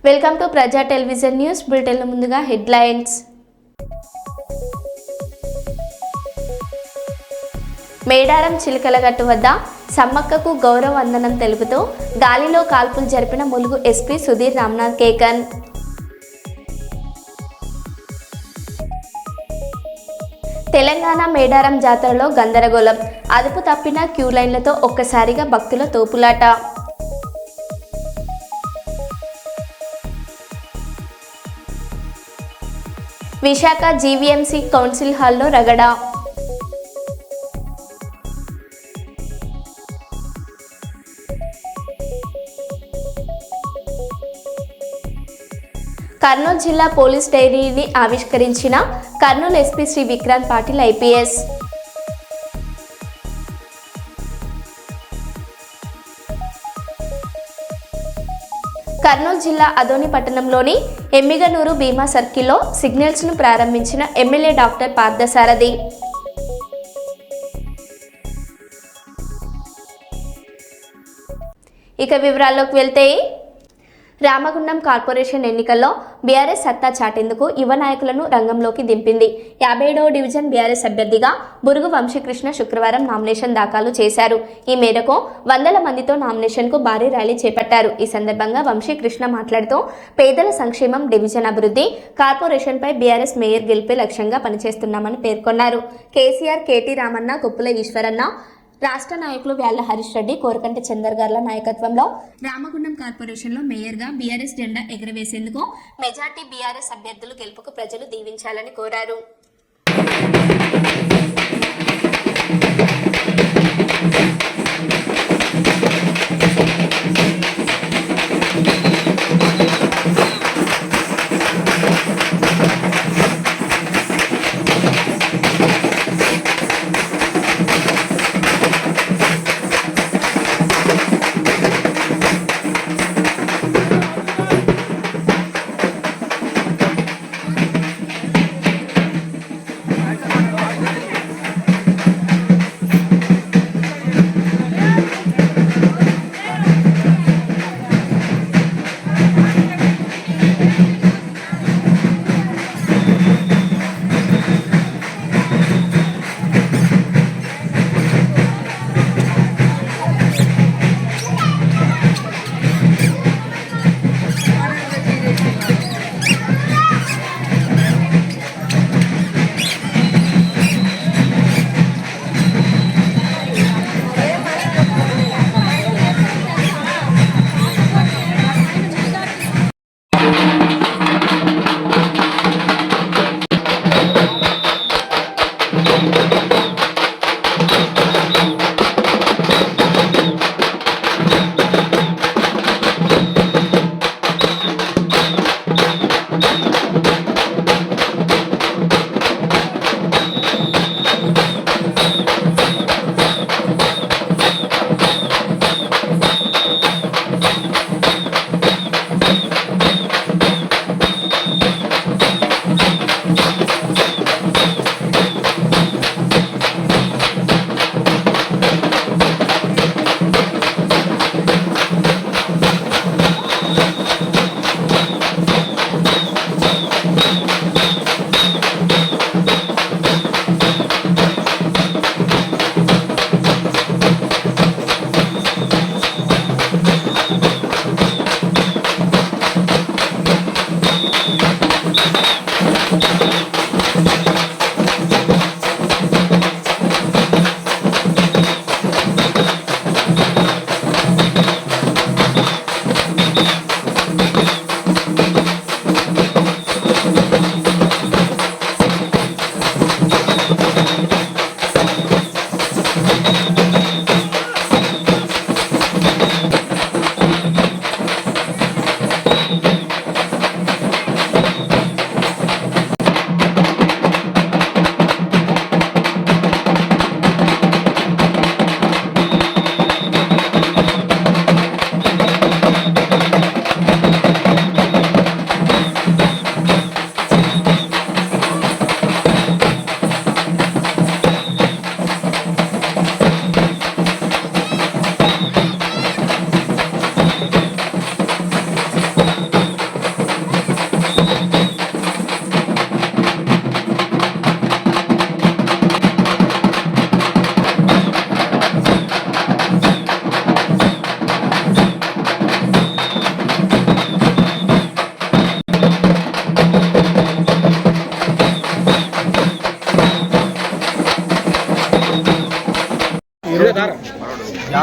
Welcome to ప్రజా television news bulletin. ముందుగా headlines. Medaram చిలకలగట్టు వద్ద సమ్మక్కకు గౌరవ వందనం తెలుపుతూ గాలిలో కాల్పులు జరిపిన ములుగు ఎస్పీ సుధీర్ రామ్నాథ్ కేకన్. తెలంగాణ మేడారం జాతరలో గందరగోళం, అదుపు తప్పిన క్యూ లైన్లతో ఒక్కసారిగా భక్తుల తోపులాట. విశాఖ జీవీఎంసీ కౌన్సిల్ హాల్లో రగడ. కర్నూలు జిల్లా పోలీస్ డైరీని ఆవిష్కరించిన కర్నూలు ఎస్పీ శ్రీ విక్రాంత్ పాటిల్ ఐపీఎస్. కర్నూలు జిల్లా అదోని పట్టణంలోని ఎమ్మిగనూరు భీమా సర్కిల్లో సిగ్నల్స్ను ప్రారంభించిన ఎమ్మెల్యే డాక్టర్ పార్థసారథి. ఇక వివరాల్లోకి వెళ్తే, రామగుండం కార్పొరేషన్ ఎన్నికల్లో బీఆర్ఎస్ సత్తా చాటేందుకు యువ నాయకులను రంగంలోకి దింపింది. 57వ డివిజన్ బీఆర్ఎస్ అభ్యర్థిగా బురుగు వంశీకృష్ణ శుక్రవారం నామినేషన్ దాఖలు చేశారు. ఈ మేరకు వందల మందితో నామినేషన్కు భారీ ర్యాలీ చేపట్టారు. ఈ సందర్భంగా వంశీకృష్ణ మాట్లాడుతూ పేదల సంక్షేమం, డివిజన్ అభివృద్ధి, కార్పొరేషన్పై బీఆర్ఎస్ మేయర్ గెలిపే లక్ష్యంగా పనిచేస్తున్నామని పేర్కొన్నారు. కేసీఆర్, కేటీ రామన్న, కుప్పుల ఈశ్వరన్న, రాష్ట్ర నాయకులు వ్యాళ్ల హరీష్ రెడ్డి, కోరకంటి చందర్ గార్ల నాయకత్వంలో రామగుండం కార్పొరేషన్లో మేయర్గా బీఆర్ఎస్ జెండా ఎగురవేసేందుకు మెజార్టీ బీఆర్ఎస్ అభ్యర్థులు గెలుపుకు ప్రజలు దీవించాలని కోరారు.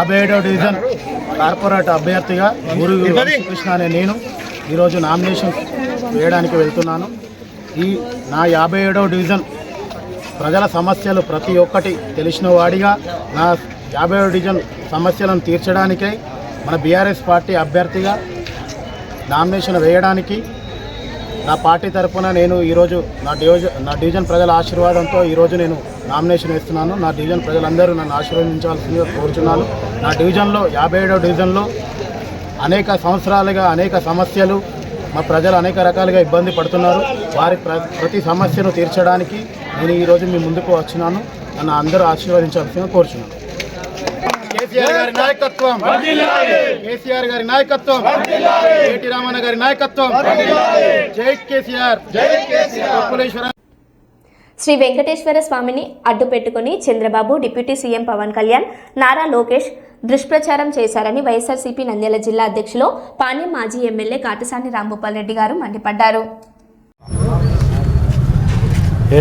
57వ డివిజన్ కార్పొరేట్ అభ్యర్థిగా బురుగు కృష్ణ అనే నేను ఈరోజు నామినేషన్ వేయడానికి వెళ్తున్నాను. నా 57వ డివిజన్ ప్రజల సమస్యలు ప్రతి ఒక్కటి తెలిసిన వాడిగా నా 57వ డివిజన్ సమస్యలను తీర్చడానికై మన బీఆర్ఎస్ పార్టీ అభ్యర్థిగా నామినేషన్ వేయడానికి నా పార్టీ తరఫున నేను ఈరోజు నా డివిజన్ ప్రజల ఆశీర్వాదంతో ఈరోజు నేను నామినేషన్ వేస్తున్నాను. నా డివిజన్ ప్రజలందరూ నన్ను ఆశీర్వదించాల్సిందిగా కోరుచున్నాను. నా డివిజన్లో 57వ డివిజన్లో అనేక సంవత్సరాలుగా అనేక సమస్యలు మా ప్రజలు అనేక రకాలుగా ఇబ్బంది పడుతున్నారు. వారి ప్రతి సమస్యను తీర్చడానికి నేను ఈరోజు మీ ముందుకు వచ్చినాను. నన్ను అందరూ ఆశీర్వదించాల్సిందిగా కోరుచున్నాను. కేసీఆర్ గారి నాయకత్వం, కేసీఆర్ గారి నాయకత్వం, కేటీ రామన్న గారి నాయకత్వం, జై కేసీఆర్, జై కేసీఆర్. శ్రీ వెంకటేశ్వర స్వామిని అడ్డు పెట్టుకుని చంద్రబాబు, డిప్యూటీ సీఎం పవన్ కళ్యాణ్, నారా లోకేష్ దుష్ప్రచారం చేశారని వైఎస్ఆర్సీపీ నంద్యాల జిల్లా అధ్యక్షులు పాణ్యం మాజీ ఎమ్మెల్యే కాటసాని రాంభూపాల్ రెడ్డి గారు మండిపడ్డారు.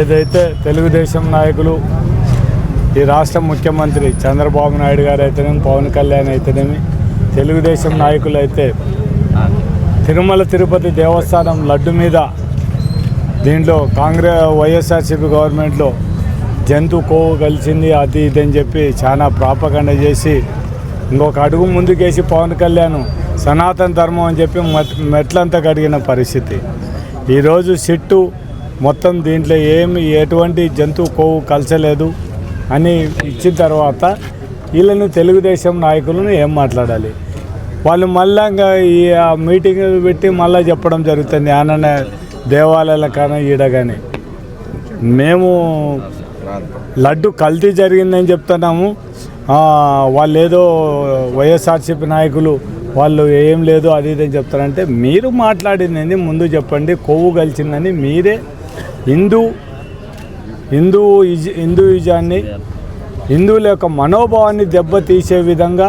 ఏదైతే తెలుగుదేశం నాయకులు ఈ రాష్ట్ర ముఖ్యమంత్రి చంద్రబాబు నాయుడు గారు అయితేనేమి, పవన్ కళ్యాణ్ అయితేనేమి, తెలుగుదేశం నాయకులు అయితే తిరుమల తిరుపతి దేవస్థానం లడ్డు మీద దీంట్లో వైఎస్ఆర్సీపీ గవర్నమెంట్లో జంతు కొవ్వు కలిసింది అది ఇది అని చెప్పి చాలా ప్రాపగండ చేసి ఇంకొక అడుగు ముందుకేసి పవన్ కళ్యాణ్ సనాతన ధర్మం అని చెప్పి మెట్లంతా కడిగిన పరిస్థితి. ఈరోజు సిట్టు మొత్తం దీంట్లో ఎటువంటి జంతు కొవ్వు కలచలేదు అని ఇచ్చిన తర్వాత వీళ్ళను తెలుగుదేశం నాయకులను ఏం మాట్లాడాలి? వాళ్ళు మళ్ళా ఈ మీటింగ్ పెట్టి మళ్ళీ చెప్పడం జరుగుతుంది ఆనన్న దేవాలయాల కానీ ఈడ కానీ. మేము లడ్డు కల్తీ జరిగిందని చెప్తున్నాము, వాళ్ళు ఏదో వైఎస్ఆర్సీపీ నాయకులు వాళ్ళు ఏం లేదు అది ఇదని చెప్తారంటే మీరు మాట్లాడింది ముందు చెప్పండి. కొవ్వు కలిసిందని మీరే హిందూయిజాన్ని, హిందువుల యొక్క మనోభావాన్ని దెబ్బతీసే విధంగా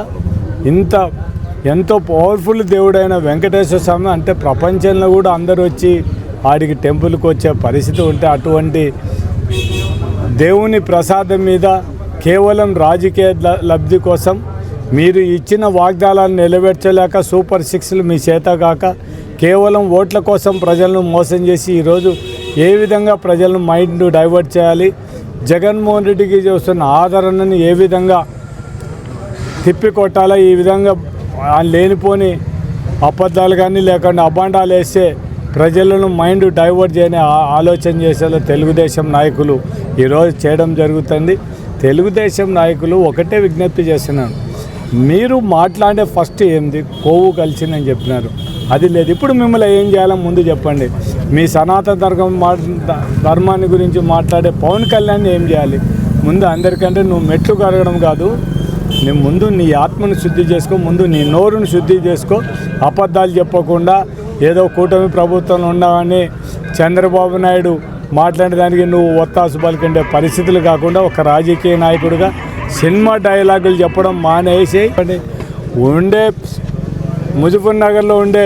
ఎంతో పవర్ఫుల్ దేవుడైన వెంకటేశ్వర స్వామి అంటే ప్రపంచంలో కూడా అందరూ వచ్చి ఆడికి టెంపుల్కి వచ్చే పరిస్థితి ఉంటే అటువంటి దేవుని ప్రసాదం మీద కేవలం రాజకీయ లబ్ధి కోసం మీరు ఇచ్చిన వాగ్దానాలను నిలబెట్టలేక సూపర్ సిక్స్లు మీ చేత కాక కేవలం ఓట్ల కోసం ప్రజలను మోసం చేసి ఈరోజు ఏ విధంగా ప్రజలను మైండ్ డైవర్ట్ చేయాలి, జగన్మోహన్ రెడ్డికి చేస్తున్న ఆదరణను ఏ విధంగా తిప్పికొట్టాలా, ఈ విధంగా లేనిపోని అబద్ధాలు కానీ లేకుండా అబాండాలు వేస్తే ప్రజలను మైండ్ డైవర్ట్ చేయని ఆలోచన చేసేలా తెలుగుదేశం నాయకులు ఈరోజు చేయడం జరుగుతుంది. తెలుగుదేశం నాయకులు ఒకటే విజ్ఞప్తి చేస్తున్నాను, మీరు మాట్లాడే ఫస్ట్ ఏంది కొవ్వు కలిసిందని చెప్పినారు, అది లేదు. ఇప్పుడు మిమ్మల్ని ఏం చేయాలో ముందు చెప్పండి. మీ సనాతన ధర్మాన్ని గురించి మాట్లాడే పవన్ కళ్యాణ్ ఏం చేయాలి ముందు? అందరికంటే నువ్వు మెట్లు కరగడం కాదు, నీ ముందు నీ ఆత్మను శుద్ధి చేసుకో, ముందు నీ నోరును శుద్ధి చేసుకో. అబద్ధాలు చెప్పకుండా ఏదో కూటమి ప్రభుత్వంలో ఉన్నామని చంద్రబాబు నాయుడు మాట్లాడేదానికి నువ్వు ఒత్తాసు పలికిండే పరిస్థితులు కాకుండా ఒక రాజకీయ నాయకుడిగా సినిమా డైలాగులు చెప్పడం మానేసి ఉండే ముజఫర్ నగర్లో ఉండే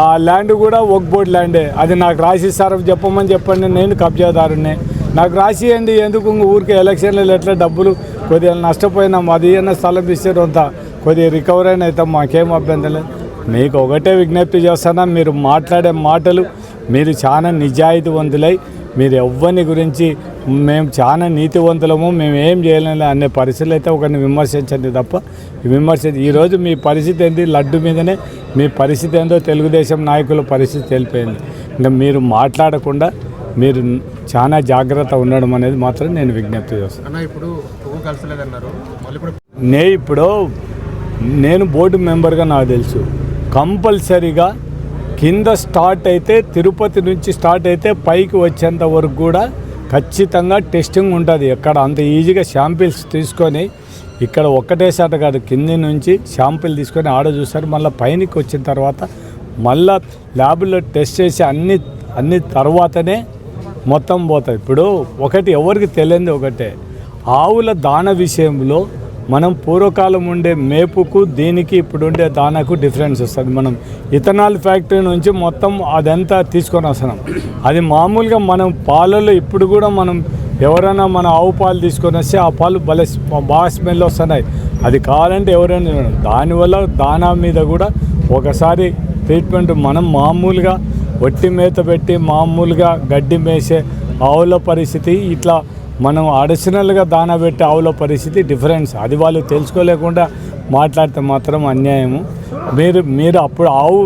ఆ ల్యాండ్ కూడా ఒక బోర్డు ల్యాండే, అది నాకు రాసిస్తారని చెప్పమని చెప్పండి. నేను కబ్జాదారునే, నాకు రాసియండి. ఎందుకు ఊరికే ఎలక్షన్లలో ఎట్లా డబ్బులు కొద్దిగా నష్టపోయినాం, అది ఏమైనా స్థలం ఇస్తారు అంత కొద్దిగా రికవర్ అయినా అవుతాం, మాకేం అభ్యంతరం లేదు. మీకు ఒకటే విజ్ఞప్తి చేస్తున్నా, మీరు మాట్లాడే మాటలు మీరు చాలా నిజాయితీవంతులై మీరు ఎవ్వరి గురించి మేము చాలా నీతివంతులము మేము ఏం చేయలేము అనే పరిస్థితులు అయితే ఒకరిని విమర్శించండి తప్ప ఈరోజు మీ పరిస్థితి ఏంటి? లడ్డు మీదనే మీ పరిస్థితి ఏందో తెలుగుదేశం నాయకుల పరిస్థితి తెలిపోయింది. ఇంకా మీరు మాట్లాడకుండా మీరు చాలా జాగ్రత్త ఉండడం అనేది మాత్రం నేను విజ్ఞప్తి చేస్తాను. ఇప్పుడు నేను బోర్డు మెంబర్గా నాకు తెలుసు, కంపల్సరీగా కింద స్టార్ట్ అయితే తిరుపతి నుంచి స్టార్ట్ అయితే పైకి వచ్చేంత వరకు కూడా ఖచ్చితంగా టెస్టింగ్ ఉంటుంది. ఎక్కడ అంత ఈజీగా శాంపిల్స్ తీసుకొని ఇక్కడ ఒక్కటేసాట కాదు, కింది నుంచి శాంపిల్ తీసుకొని ఆడ చూస్తారు, మళ్ళీ పైనకి వచ్చిన తర్వాత మళ్ళీ ల్యాబ్లో టెస్ట్ చేసి అన్ని తర్వాతనే మొత్తం పోతుంది. ఇప్పుడు ఒకటి ఎవరికి తెలియదు, ఒకటే ఆవుల దాన విషయంలో మనం పూర్వకాలం ఉండే మేపుకు దీనికి ఇప్పుడు ఉండే దానాకు డిఫరెన్స్ వస్తుంది. మనం ఇథనాల్ ఫ్యాక్టరీ నుంచి మొత్తం అదంతా తీసుకొని వస్తున్నాం. అది మామూలుగా మనం పాలలో ఇప్పుడు కూడా మనం ఎవరైనా మన ఆవు పాలు తీసుకొని వస్తే ఆ పాలు బాగా స్మెల్ వస్తున్నాయి. అది కావాలంటే ఎవరైనా చూడండి. దానివల్ల దానా మీద కూడా ఒకసారి ట్రీట్మెంట్ మనం మామూలుగా ఒట్టి మేత పెట్టి మామూలుగా గడ్డి మేసే ఆవుల పరిస్థితి, ఇట్లా మనం అడిషనల్గా దానా పెట్టే ఆవుల పరిస్థితి డిఫరెన్స్. అది వాళ్ళు తెలుసుకోలేకుండా మాట్లాడితే మాత్రం అన్యాయము. మీరు అప్పుడు ఆవు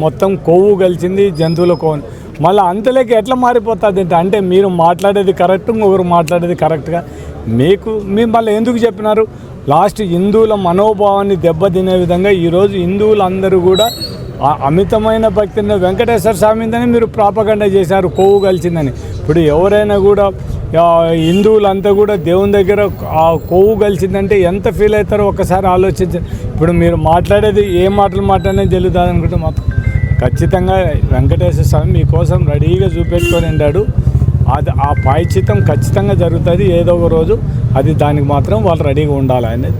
మొత్తం కొవ్వు కలిసింది జంతువుల కొవ్వు, మళ్ళీ అంతలోకి ఎట్లా మారిపోతుంది అంటే మీరు మాట్లాడేది కరెక్ట్, ఇంకొకరు మాట్లాడేది కరెక్ట్గా మీ మళ్ళీ ఎందుకు చెప్పినారు? లాస్ట్ హిందువుల మనోభావాన్ని దెబ్బతినే విధంగా ఈరోజు హిందువులందరూ కూడా అమితమైన భక్తిని వెంకటేశ్వర స్వామి మీదనే మీరు ప్రాపగండ చేశారు కొవ్వు కలిసిందని. ఇప్పుడు ఎవరైనా కూడా హిందువులంతా కూడా దేవుని దగ్గర ఆ కొవ్వు కలిసిందంటే ఎంత ఫీల్ అవుతారో ఒకసారి ఆలోచించండి. ఇప్పుడు మీరు మాట్లాడేది ఏ మాటలు మాట్లాడేది తెలుస్తుంది అనుకుంటే మాత్రం ఖచ్చితంగా వెంకటేశ్వర స్వామి మీకోసం రెడీగా చూపెట్టుకొని ఉన్నాడు. అది ఆ పాయచితం ఖచ్చితంగా జరుగుతుంది ఏదో ఒక రోజు. అది దానికి మాత్రం వాళ్ళు రెడీగా ఉండాలి అనేది.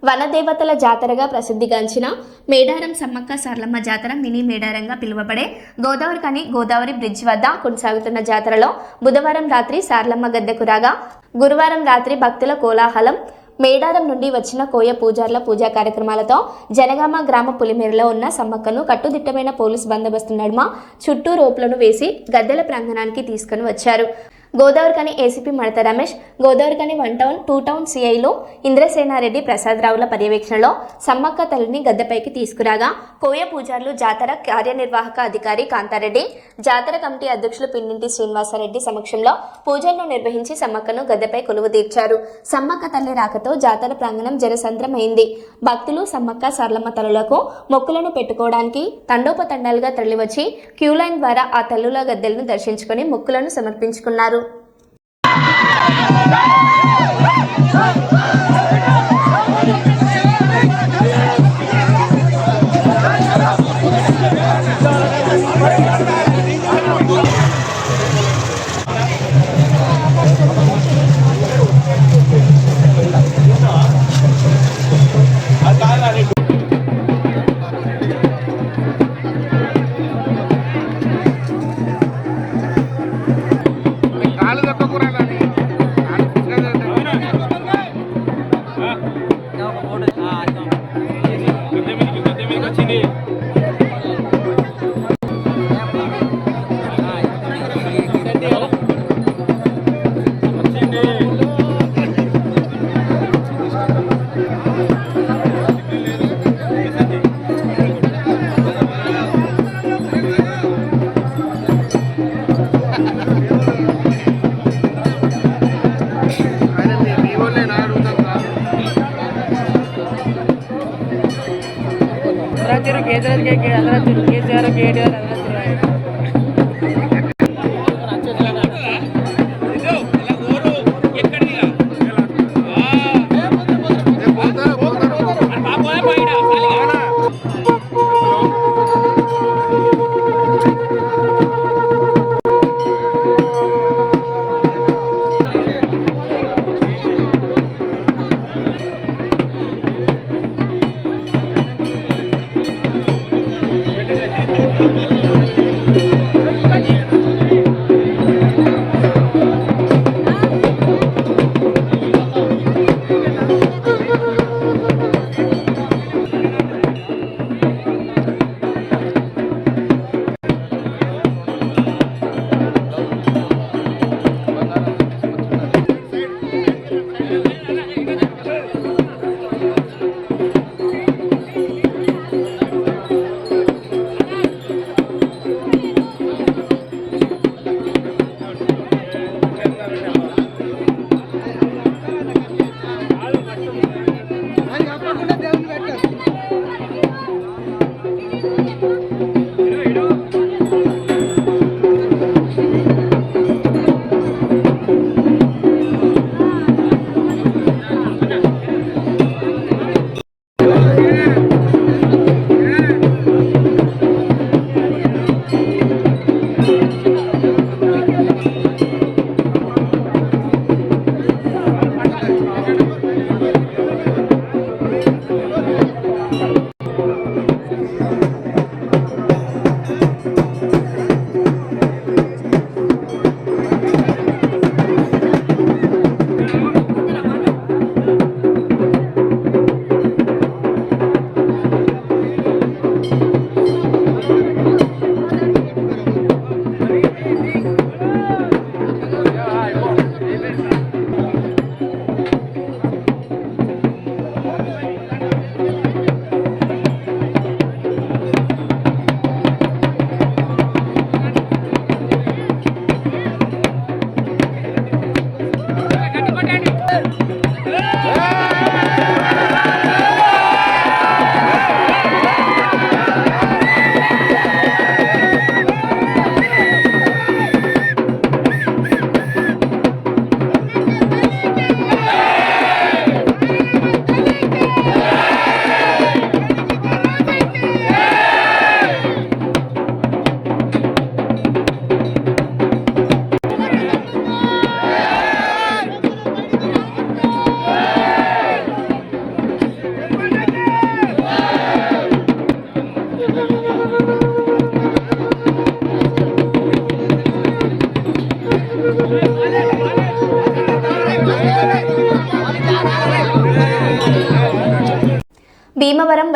వనదేవతల జాతరగా ప్రసిద్ధిగాంచిన మేడారం సమ్మక్క సార్లమ్మ జాతర మినీ మేడారంగా పిలువబడే గోదావరి బ్రిడ్జ్ వద్ద కొనసాగుతున్న జాతరలో బుధవారం రాత్రి సార్లమ్మ గద్దెకు రాగా గురువారం రాత్రి భక్తుల కోలాహలం, మేడారం నుండి వచ్చిన కోయ పూజార్ల పూజా కార్యక్రమాలతో జనగామ గ్రామ పులిమేరలో ఉన్న సమ్మక్కను కట్టుదిట్టమైన పోలీసు బందోబస్తు నడుమ చుట్టూ రోపులను వేసి గద్దెల ప్రాంగణానికి తీసుకుని వచ్చారు. గోదావరికని ఏసీపీ మడత రమేష్, గోదావరికని 1 టౌన్ 2 టౌన్ సిఐలు ఇంద్రసేనారెడ్డి, ప్రసాదరావుల పర్యవేక్షణలో సమ్మక్క తల్లిని గద్దెపైకి తీసుకురాగా కోయ పూజారులు, జాతర కార్యనిర్వాహక అధికారి కాంతారెడ్డి, జాతర కమిటీ అధ్యక్షులు పిన్నింటి శ్రీనివాసరెడ్డి సమక్షంలో పూజలను నిర్వహించి సమ్మక్కను గద్దెపై కొలువు తీర్చారు. సమ్మక్క తల్లి రాకతో జాతర ప్రాంగణం జనసంద్రమైంది. భక్తులు సమ్మక్క సార్లమ్మ తల్లులకు మొక్కులను పెట్టుకోవడానికి తండోపతండాలుగా తరలివచ్చి క్యూలైన్ ద్వారా ఆ తల్లుల గద్దెలను దర్శించుకొని మొక్కులను సమర్పించుకున్నారు. Thank you.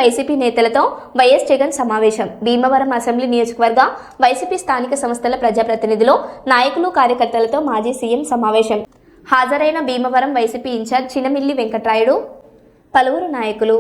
వైసీపీ నేతలతో వైఎస్ జగన్ సమావేశం. భీమవరం అసెంబ్లీ నియోజకవర్గ వైసీపీ స్థానిక సంస్థల ప్రజాప్రతినిధులు, నాయకులు, కార్యకర్తలతో మాజీ సీఎం సమావేశం. హాజరైన భీమవరం వైసీపీ ఇన్ఛార్జ్ చినమిల్లి వెంకట్రాయుడు, పలువురు నాయకులు.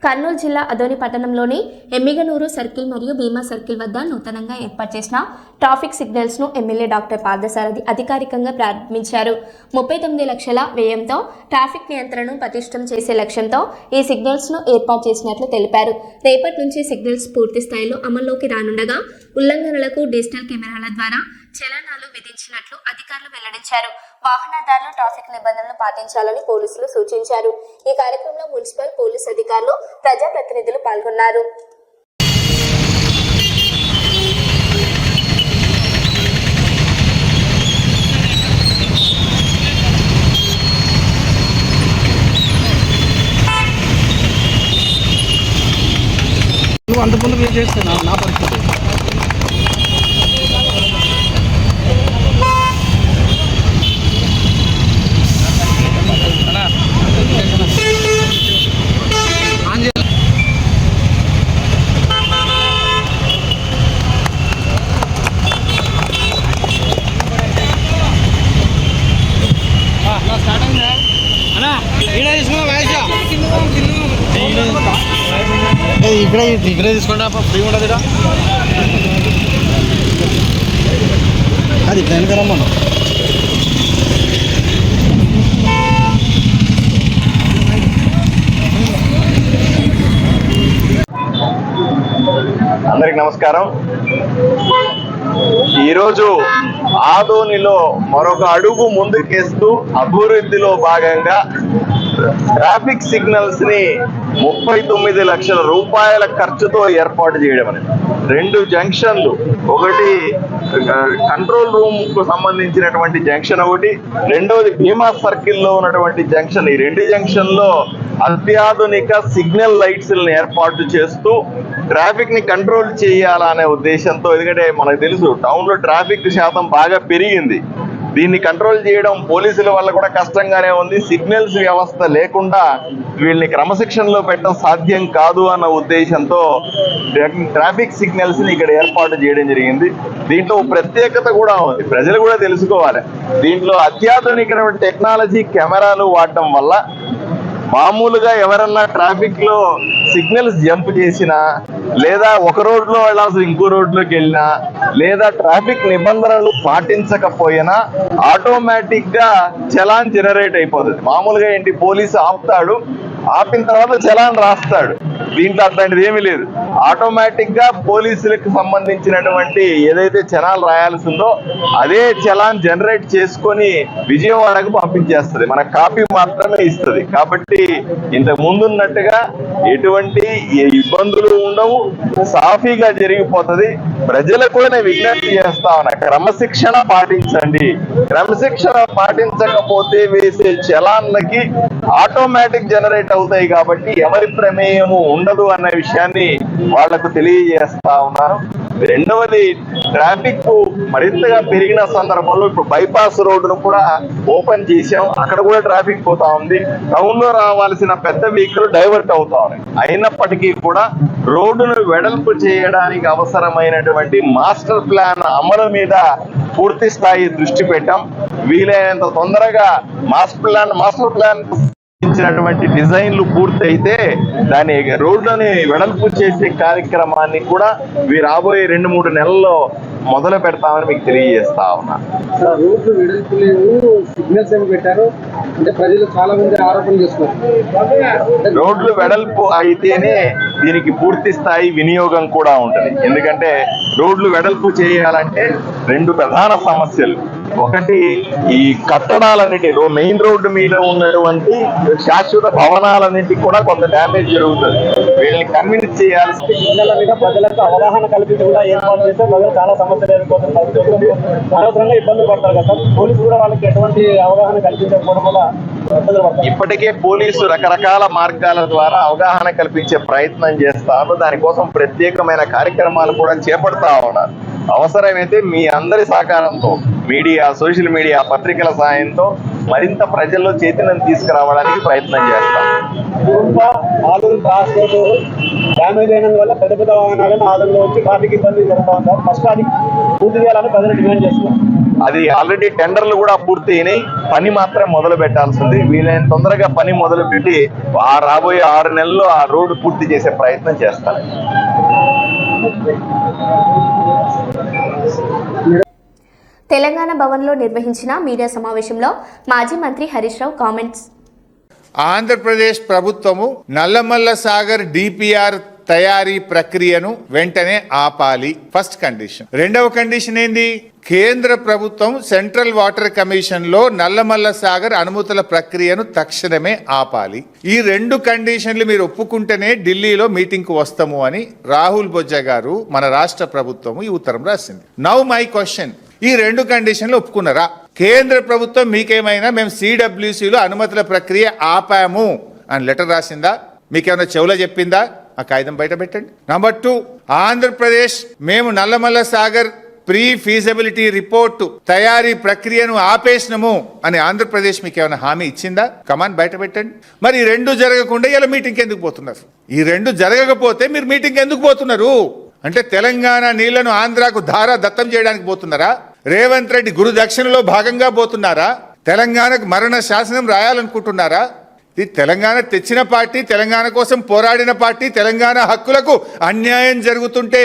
కర్నూలు జిల్లా అదోని పట్టణంలోని ఎమ్మిగనూరు సర్కిల్ మరియు భీమా సర్కిల్ వద్ద నూతనంగా ఏర్పాటు చేసిన ట్రాఫిక్ సిగ్నల్స్ ను ఎమ్మెల్యే డాక్టర్ పార్థసారథి అధికారికంగా ప్రారంభించారు. 39 లక్షల వ్యయంతో ట్రాఫిక్ నియంత్రణను పటిష్టం చేసే లక్ష్యంతో ఈ సిగ్నల్స్ ను ఏర్పాటు చేసినట్లు తెలిపారు. రేపటి నుంచి సిగ్నల్స్ పూర్తి స్థాయిలో అమల్లోకి రానుండగా ఉల్లంఘనలకు డిజిటల్ కెమెరాల ద్వారా చలనాలు విధించినట్లు అధికారులు వెల్లడించారు. వాహనదారులు ట్రాఫిక్ నిబంధనలు పాటించాలని పోలీసులు సూచించారు. ఈ కార్యక్రమంలో మున్సిపల్, పోలీస్ అధికారులు, ప్రజాప్రతినిధులు పాల్గొన్నారు. నువ్వు అంతకుముందు మీరు చేస్తున్నా నా పరిస్థితి ఇక్కడే తీసుకుంటా ఫ్రీ ఉండదు అది ఇట్లా వెనకరమ్మా. అందరికి నమస్కారం. ఈరోజు ఆదోనిలో మరొక అడుగు ముందుకేస్తూ అభివృద్ధిలో భాగంగా ట్రాఫిక్ సిగ్నల్స్ ని 39 లక్షల రూపాయల ఖర్చుతో ఏర్పాటు చేయడం అనేది. 2 జంక్షన్లు, ఒకటి కంట్రోల్ రూమ్ కు సంబంధించినటువంటి జంక్షన్, ఒకటి రెండవది భీమా సర్కిల్ లో ఉన్నటువంటి జంక్షన్. ఈ 2 జంక్షన్ లో అత్యాధునిక సిగ్నల్ లైట్స్ ఏర్పాటు చేస్తూ ట్రాఫిక్ ని కంట్రోల్ చేయాలనే ఉద్దేశంతో, ఎందుకంటే మనకు తెలుసు టౌన్ లో ట్రాఫిక్ శాతం బాగా పెరిగింది. దీన్ని కంట్రోల్ చేయడం పోలీసుల వల్ల కూడా కష్టంగానే ఉంది. సిగ్నల్స్ వ్యవస్థ లేకుండా వీళ్ళని క్రమశిక్షణలో పెట్టడం సాధ్యం కాదు అన్న ఉద్దేశంతో ట్రాఫిక్ సిగ్నల్స్ ని ఇక్కడ ఏర్పాటు చేయడం జరిగింది. దీంట్లో ప్రత్యేకత కూడా ఉంది, ప్రజలు కూడా తెలుసుకోవాలి. దీంట్లో అత్యాధునిక టెక్నాలజీ కెమెరాలు వాడటం వల్ల మామూలుగా ఎవరన్నా ట్రాఫిక్ లో సిగ్నల్స్ జంప్ చేసినా, లేదా ఒక రోడ్లో వెళ్ళాల్సి ఇంకో రోడ్లోకి వెళ్ళినా, లేదా ట్రాఫిక్ నిబంధనలు పాటించకపోయినా ఆటోమేటిక్ గా చలాన్ జనరేట్ అయిపోతుంది. మామూలుగా ఏంటి, పోలీసు ఆపుతాడు, ఆపిన తర్వాత చలాన్ రాస్తాడు. దీంట్లో అట్లాంటిది ఏమీ లేదు. ఆటోమేటిక్ గా పోలీసులకు సంబంధించినటువంటి ఏదైతే చలాన్ రాయాల్సిందో అదే చలాన్ జనరేట్ చేసుకొని విజయవాడకు పంపించేస్తుంది, మన కాపీ మాత్రమే ఇస్తుంది. కాబట్టి ఇంతకు ముందున్నట్టుగా ఎటువంటి ఇబ్బందులు ఉండవు, సాఫీగా జరిగిపోతుంది. ప్రజలకు కూడా నేను విజ్ఞప్తి చేస్తా ఉన్నా, క్రమశిక్షణ పాటించండి. క్రమశిక్షణ పాటించకపోతే వేసే చలాన్లకి ఆటోమేటిక్ జనరేట్ అవుతాయి. కాబట్టి ఎవరి ప్రమేయము ఉండదు అన్న విషయాన్ని వాళ్లకు తెలియజేస్తా ఉన్నాను. రెండవది, ట్రాఫిక్ మరింతగా పెరిగిన సందర్భంలో ఇప్పుడు బైపాస్ రోడ్డును కూడా ఓపెన్ చేశాం. అక్కడ కూడా ట్రాఫిక్ పోతా ఉంది. టౌన్ లో రావాల్సిన పెద్ద వెహికల్ డైవర్ట్ అవుతా ఉన్నాయి. అయినప్పటికీ కూడా రోడ్డును వెడల్పు చేయడానికి అవసరమైనటువంటి మాస్టర్ ప్లాన్ అమలు మీద పూర్తి స్థాయి దృష్టి పెట్టాం. వీలైనంత తొందరగా మాస్టర్ ప్లాన్ ఇచ్చినటువంటి డిజైన్లు పూర్తయితే దాని రోడ్లని వెడల్పు చేసే కార్యక్రమాన్ని కూడా రాబోయే 2-3 నెలల్లో మొదలు పెడతామని మీకు తెలియజేస్తా ఉన్నా. రోడ్లు వెడల్పు లేవు, సిగ్నల్స్ ఏమి పెట్టారు అంటే ప్రజలు చాలా మంది ఆరోపణ చేస్తున్నారు. రోడ్లు వెడల్పు అయితేనే దీనికి పూర్తి స్థాయి వినియోగం కూడా ఉంటుంది. ఎందుకంటే రోడ్లు వెడల్పు చేయాలంటే 2 ప్రధాన సమస్యలు. ఒకటి, ఈ కట్టడాలన్నిటి మెయిన్ రోడ్డు మీద ఉన్నటువంటి శాశ్వత భవనాలన్నింటికి కూడా కొంత డ్యామేజ్ జరుగుతుంది. వీళ్ళని కన్విన్స్ చేయాల్సి పిల్లల మీద ప్రజలకు అవగాహన కల్పించి కూడా ఏర్పాటు చేస్తే ప్రజలు చాలా సమస్యలు ఎదుర్కొంటున్నారు. అనవసరంగా ఇబ్బందులు పడతారు కదా, పోలీసులు కూడా వాళ్ళకి ఎటువంటి అవగాహన కల్పించకపోవడం వల్ల ఇప్పటికే పోలీసు రకరకాల మార్గాల ద్వారా అవగాహన కల్పించే ప్రయత్నం చేస్తారు. దానికోసం ప్రత్యేకమైన కార్యక్రమాలు కూడా చేపడతా ఉన్నారు. అవసరమైతే మీ అందరి సహకారంతో, మీడియా, సోషల్ మీడియా, పత్రికల సాయంతో మరింత ప్రజల్లో చైతన్యం తీసుకురావడానికి ప్రయత్నం చేస్తాం. డ్యామేజ్ అయిన వల్ల పెద్ద పెద్ద వాహనాలను ఆదంలో వచ్చి ట్రాఫిక్ ఇబ్బంది జరుగుతూ ఉంటారు. ఫస్ట్ అది పూర్తి చేయాలని ప్రజలు డిమాండ్ చేస్తున్నారు. అది ఆల్రెడీ టెండర్లు కూడా పూర్తి అయినాయి. పని మాత్రం మొదలు పెట్టాల్సింది. వీలైన తొందరగా పని మొదలు పెట్టి రాబోయే 6 నెలల్లో ఆ రోడ్డు పూర్తి చేసే ప్రయత్నం చేస్తాను. తెలంగాణ భవన్లో నిర్వహించిన మీడియా సమావేశంలో మాజీ మంత్రి హరీష్ రావు కామెంట్స్. ఆంధ్రప్రదేశ్ ప్రభుత్వము నల్లమల్ల సాగర్ డిపిఆర్ తయారీ ప్రక్రియను వెంటనే ఆపాలి. First condition. రెండవ కండిషన్ ఏంది? కేంద్ర ప్రభుత్వం సెంట్రల్ వాటర్ కమిషన్ లో నల్లమల్ల సాగర్ అనుమతుల ప్రక్రియను తక్షణమే ఆపాలి. ఈ 2 కండిషన్లు మీరు ఒప్పుకుంటేనే ఢిల్లీలో మీటింగ్ కు వస్తాము అని రాహుల్ బొజ్జా గారు, మన రాష్ట్ర ప్రభుత్వం ఈ ఉత్తరం రాసింది. నౌ మై క్వశ్చన్, ఈ 2 కండిషన్లు ఒప్పుకున్నారా? కేంద్ర ప్రభుత్వం మీకేమైనా మేము సిడబ్ల్యూసీలో అనుమతుల ప్రక్రియ ఆపాము అని లెటర్ రాసిందా? మీకేమైనా చెవులో చెప్పిందా? ఆ కాగితం బయట పెట్టండి. నంబర్ 2, ఆంధ్రప్రదేశ్ మేము Nallamala Sagar pre feasibility report తయారీ ప్రక్రియను ఆపేసినము అని ఆంధ్రప్రదేశ్ మీకు ఏమైనా హామీ ఇచ్చిందా? కమాన్ బయట పెట్టండి. మరి ఈ 2 జరగకుండా ఇలా మీటింగ్కి ఎందుకు పోతున్నారు? ఈ 2 జరగకపోతే మీరు మీటింగ్ ఎందుకు పోతున్నారు? అంటే తెలంగాణ నీళ్లను ఆంధ్రాకు ధారా దత్తం చేయడానికి పోతున్నారా? రేవంత్ రెడ్డి గురు దక్షిణలో భాగంగా పోతున్నారా? తెలంగాణకు మరణ శాసనం రాయాలనుకుంటున్నారా? ఇది తెలంగాణ తెచ్చిన పార్టీ, తెలంగాణ కోసం పోరాడిన పార్టీ, తెలంగాణ హక్కులకు అన్యాయం జరుగుతుంటే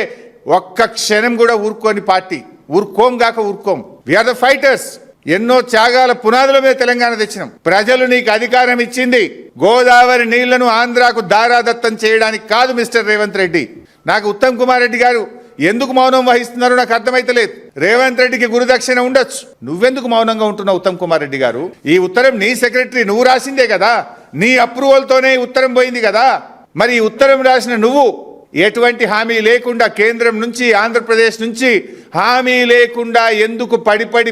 ఒక్క క్షణం కూడా ఊరుకోని పార్టీ. ఊరుకోం గాక ఊరుకోం. We are the fighters. ఎన్నో త్యాగాల పునాదుల మీద తెలంగాణ తెచ్చినాం. ప్రజలు నీకు అధికారం ఇచ్చింది గోదావరి నీళ్లను ఆంధ్రాకు దారాదత్తం చేయడానికి కాదు మిస్టర్ రేవంత్ రెడ్డి. నాకు ఉత్తమ్ కుమార్ రెడ్డి గారు ఎందుకు మౌనం వహిస్తున్నారో నాకు అర్థమైతలేదు. రేవంత్ రెడ్డికి గురుదక్షిణ ఉండొచ్చు, నువ్వెందుకు మౌనంగా ఉంటున్నావు ఉత్తమ్ కుమార్ రెడ్డి గారు? ఈ ఉత్తరం నీ సెక్రటరీ నువ్వు రాసిందే కదా, నీ అప్రూవల్తోనే ఈ ఉత్తరం పోయింది కదా. మరి ఈ ఉత్తరం రాసిన నువ్వు ఎటువంటి హామీ లేకుండా, కేంద్రం నుంచి, ఆంధ్రప్రదేశ్ నుంచి హామీ లేకుండా ఎందుకు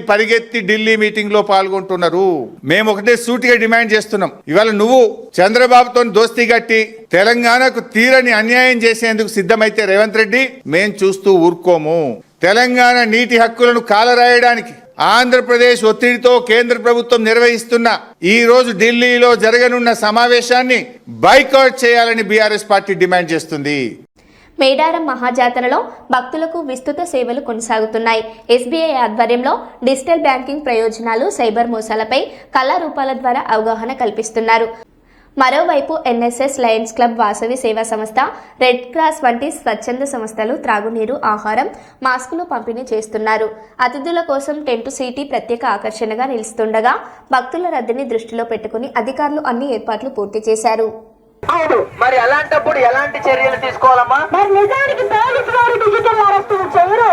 పరిగెత్తి ఢిల్లీ మీటింగ్ లో పాల్గొంటున్నారు? మేము ఒకటే సూటిగా డిమాండ్ చేస్తున్నాం. ఇవాళ నువ్వు చంద్రబాబుతో దోస్తీ కట్టి తెలంగాణకు తీరని అన్యాయం చేసేందుకు సిద్ధమైతే రేవంత్ రెడ్డి మేం చూస్తూ ఊరుకోము. తెలంగాణ నీటి హక్కులను కాలరాయడానికి ఆంధ్రప్రదేశ్ ఒత్తిడితో కేంద్ర ప్రభుత్వం నిర్వహిస్తున్న ఈ రోజు ఢిల్లీలో జరగనున్న సమావేశాన్ని బైకాట్ చేయాలని బీఆర్ఎస్ పార్టీ డిమాండ్ చేస్తుంది. మేడారం మహాజాతరలో భక్తులకు విస్తృత సేవలు కొనసాగుతున్నాయి. ఎస్బీఐ ఆధ్వర్యంలో డిజిటల్ బ్యాంకింగ్ ప్రయోజనాలు, సైబర్ మోసాలపై కళారూపాల ద్వారా అవగాహన కల్పిస్తున్నారు. మరోవైపు ఎన్ఎస్ఎస్, లయన్స్ క్లబ్, వాసవి సేవా సంస్థ, రెడ్ క్రాస్ వంటి స్వచ్ఛంద సంస్థలు త్రాగునీరు, ఆహారం, మాస్కులు పంపిణీ చేస్తున్నారు. అతిథుల కోసం టెంటు సిటీ ప్రత్యేక ఆకర్షణగా నిలుస్తుండగా భక్తుల రద్దీని దృష్టిలో పెట్టుకుని అధికారులు అన్ని ఏర్పాట్లు పూర్తి చేశారు. అవును, మరి అలాంటప్పుడు ఎలాంటి చర్యలు తీసుకోవాలమ్మా? మరి నిజానికి పోలీసు వారు డిజిటల్ అరెస్టులు చేయరు,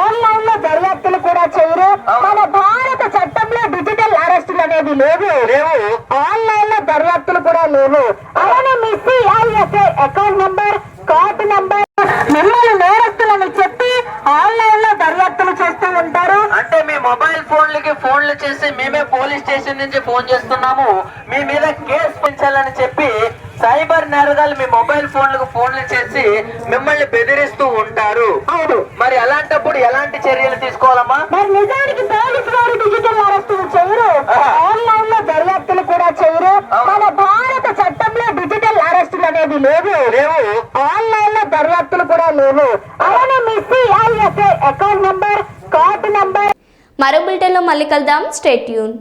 ఆన్లైన్ లో దర్యాప్తులు కూడా చేయరు. మన భారత చట్టంలో డిజిటల్ అరెస్టులు అనేవి లేవు, ఆన్లైన్ లో దర్యాప్తులు కూడా లేవు. అలానే మీ సిఐఎస్ఏ అకౌంట్ నంబర్, కార్డు నంబర్ మిమ్మల్ని నేరస్తులని చెప్పి ఆన్లైన్ లో దర్యాప్తులు చేస్తూ ఉంటారు. అంటే మీ మొబైల్ ఫోన్లకి ఫోన్లు చేసి మేమే పోలీస్ స్టేషన్ నుంచి ఫోన్ చేస్తున్నాము, మీ మీద కేసు పెంచాలని చెప్పి సైబర్ నేరగాళ్ళు మీ మొబైల్ ఫోన్లకు ఫోన్లు చేసి మిమ్మల్ని బెదిరిస్తూ ఉంటారు. అవును, మరి అలాంటప్పుడు ఎలాంటి చర్యలు తీసుకోవాలమ్మా? మరి నిజానికి పోలీసు వారు డిజిటల్ అరెస్టులు చేయరు, ఆన్లైన్ లో దర్యాప్తులు కూడా చేయరు. మన భారత చట్టంలో డిజిటల్ అరెస్టులు అనేవి లేవు, ఆన్లైన్ లో దర్యాప్తులు కూడా లేవు. అలానే మీ సిఐఎస్ఏ అకౌంట్ నంబర్, కార్డు నంబర్. మరో బులెటిన్లో మళ్ళీ కలుద్దాం. Stay tune.